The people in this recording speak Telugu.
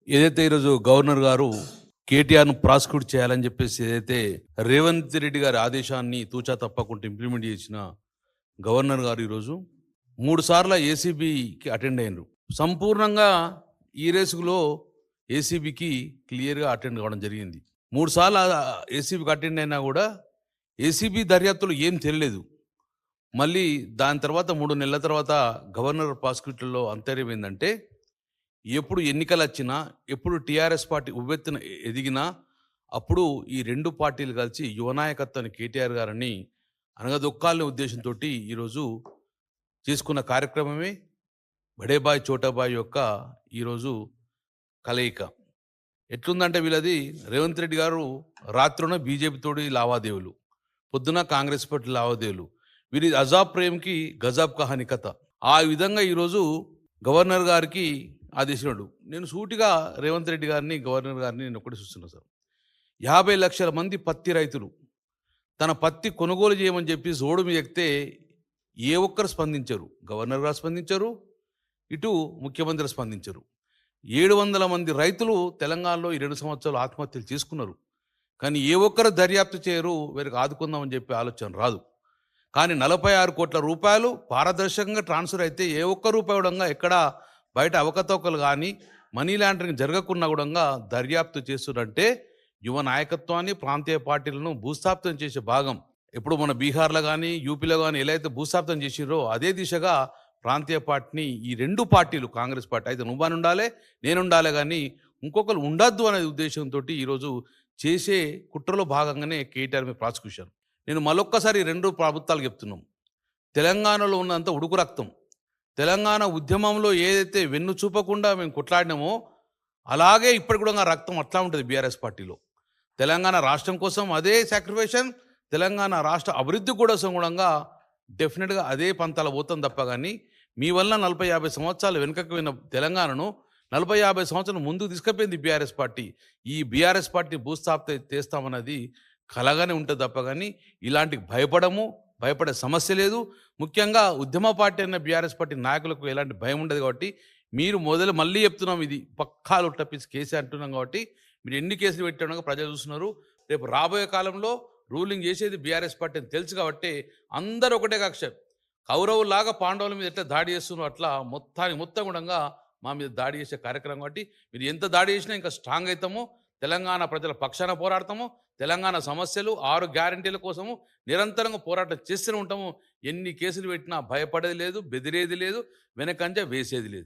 ఏదైతే ఈరోజు గవర్నర్ గారు కేటీఆర్‌ను ప్రాసిక్యూట్ చేయాలని చెప్పేసి ఏదైతే రేవంత్ రెడ్డి గారి ఆదేశాన్ని తూచా తప్పకుండా ఇంప్లిమెంట్ చేసిన గవర్నర్ గారు ఈరోజు 3 సార్ల ఏసీబీకి అటెండ్ అయ్యిండ్రు. సంపూర్ణంగా ఈ రేసులో ఏసీబీకి క్లియర్‌గా అటెండ్ కావడం జరిగింది. 3 సార్లు ఏసీబీకి అటెండ్ అయినా కూడా ఏసీబీ దర్యాప్తులో ఏం తెలియలేదు. మళ్ళీ దాని తర్వాత 3 నెలల తర్వాత గవర్నర్ ప్రాసిక్యూటర్‌లో అంతర్యం ఏందంటే, ఎప్పుడు ఎన్నికలొచ్చినా, ఎప్పుడు టీఆర్ఎస్ పార్టీ ఉవ్వెత్తున ఎదిగినా, అప్పుడు ఈ 2 పార్టీలు కలిసి యువ నాయకత్వాన్ని కేటీఆర్ గారిని అణగదొక్కాలనే ఉద్దేశంతోటి ఈరోజు చేసుకున్న కార్యక్రమమే బడే బాయ్ చోటా బాయ్ యొక్క ఈరోజు కలయిక. ఎట్లుందంటే వీళ్ళది రేవంత్ రెడ్డి గారు రాత్రున బీజేపీతోటి లావాదేవీలు, పొద్దున కాంగ్రెస్ పార్టీ లావాదేవీలు. వీరి అజాబ్ ప్రేమ్‌కి గజాబ్ కహాని కథ. ఆ విధంగా ఈరోజు గవర్నర్ గారికి ఆదేశించాడు. నేను సూటిగా రేవంత్ రెడ్డి గారిని, గవర్నర్ గారిని నేను ఒకటే చూస్తున్నా సార్. 50 లక్షల మంది పత్తి రైతులు తన పత్తి కొనుగోలు చేయమని చెప్పి రోడ్డు మీద ఎక్కితే ఏ ఒక్కరు స్పందించరు. గవర్నర్ గారు స్పందించరు, ఇటు ముఖ్యమంత్రి స్పందించరు. 700 మంది రైతులు తెలంగాణలో ఈ 2 సంవత్సరాలు ఆత్మహత్యలు చేసుకున్నారు. కానీ ఏ ఒక్కరు దర్యాప్తు చేయరు, వీరికి ఆదుకుందామని చెప్పి ఆలోచన రాదు. కానీ 46 కోట్ల రూపాయలు పారదర్శకంగా ట్రాన్స్ఫర్ అయితే ఏ ఒక్క రూపాయి కూడా ఎక్కడ బయట అవకతవకలు కానీ మనీ లాండరింగ్ జరగకున్నా కూడా దర్యాప్తు చేస్తున్నంటే యువ నాయకత్వాన్ని, ప్రాంతీయ పార్టీలను భూస్థాపితం చేసే భాగం. ఎప్పుడు మన బీహార్లో కానీ, యూపీలో కానీ ఎలా అయితే భూస్థాపితం చేసిరో అదే దిశగా ప్రాంతీయ పార్టీని ఈ 2 పార్టీలు, కాంగ్రెస్ పార్టీ అయితే నువ్వని ఉండాలి, నేను ఉండాలి, కానీ ఇంకొకరు ఉండద్దు అనే ఉద్దేశంతో ఈరోజు చేసే కుట్రలో భాగంగానే కేటీఆర్ మీద ప్రాసిక్యూషన్. నేను మరొక్కసారి 2 ప్రభుత్వాలు చెప్తున్నాం. తెలంగాణలో ఉన్నంత ఉడుకు రక్తం, తెలంగాణ ఉద్యమంలో ఏదైతే వెన్ను చూపకుండా మేము కొట్లాడినామో అలాగే ఇప్పటి కూడా రక్తం అట్లా ఉంటుంది బీఆర్ఎస్ పార్టీలో. తెలంగాణ రాష్ట్రం కోసం అదే సాక్రిఫికేషన్, తెలంగాణ రాష్ట్ర అభివృద్ధి కోసం కూడా డెఫినెట్గా అదే పంతాల పోతాం తప్ప, కానీ మీ వల్ల 40-50 సంవత్సరాలు వెనుకకు పోయిన తెలంగాణను 40-50 సంవత్సరాలు ముందుకు తీసుకుపోయింది బీఆర్ఎస్ పార్టీ. ఈ బీఆర్ఎస్ పార్టీ భూస్థాపిత చేస్తామన్నది కలగానే ఉంటుంది తప్ప, కానీ ఇలాంటికి భయపడే సమస్య లేదు. ముఖ్యంగా ఉద్యమ పార్టీ అన్న బీఆర్ఎస్ పార్టీ నాయకులకు ఎలాంటి భయం ఉండదు. కాబట్టి మీరు మళ్ళీ చెప్తున్నాం, ఇది పక్కాలు టప్పించి కేసే అంటున్నాం. కాబట్టి మీరు ఎన్ని కేసులు పెట్టడం ప్రజలు చూస్తున్నారు. రేపు రాబోయే కాలంలో రూలింగ్ చేసేది బీఆర్ఎస్ పార్టీ అని తెలుసు. కాబట్టి అందరూ ఒకటే కక్ష, కౌరవులాగా పాండవుల మీద ఎట్లా దాడి చేస్తున్నారో అట్లా మొత్తం కూడా మా మీద దాడి చేసే కార్యక్రమం. కాబట్టి మీరు ఎంత దాడి చేసినా ఇంకా స్ట్రాంగ్ అవుతాము. తెలంగాణ ప్రజల పక్షాన పోరాడతాము. తెలంగాణ సమస్యలు, 6 గ్యారంటీల కోసము నిరంతరంగా పోరాటం చేస్తూనే ఉంటాము. ఎన్ని కేసులు పెట్టినా భయపడేది లేదు, బెదిరేది లేదు, వెనకంజ వేసేది లేదు.